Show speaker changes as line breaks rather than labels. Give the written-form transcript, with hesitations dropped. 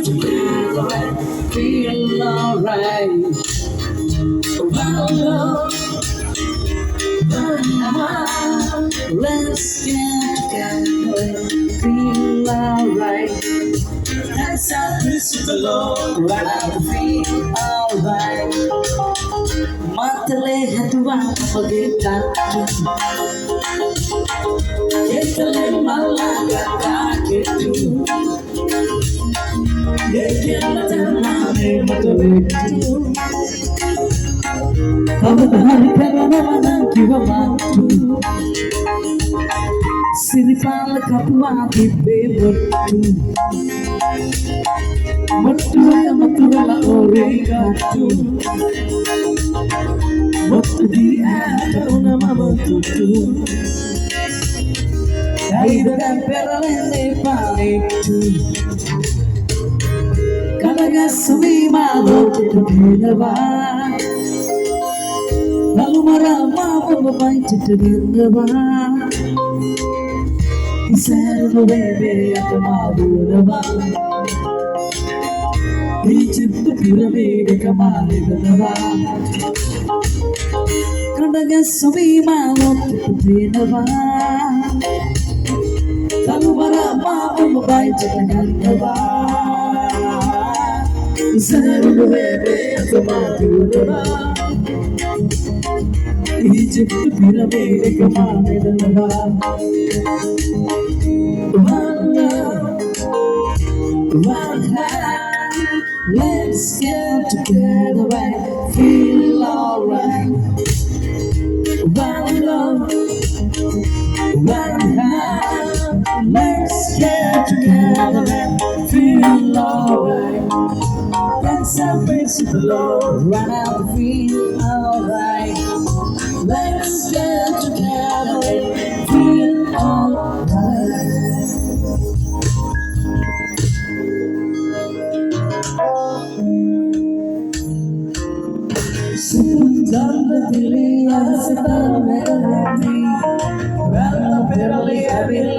Together and feel alright. Well, let's get together and feel alright. As I listen to the Lord, right now feel alright. Matale hatua pagkita, ketale malaga kaketu. Sinipala kapwa kibebetu Matuwala oregatu Matu di ata una mamatutu Kaida dan peralene palitu Kalaga sumi malo titubinaba Lalu marama babai titubinaba Isaru bebe akamabunaba Egypt pyramid kamalidaba Kalaga sumi malo titubinaba Lalu marama babai titubinaba Isaru bebe akamabunaba Egypt pyramid kamalidaba One hand, let's get together and feel alright. One love, one hand, let's get together and feel alright. Let's embrace the Lord, right now feel alright. Let's get together and feel alright. Sebentar dilihat sebentar melati, rata perli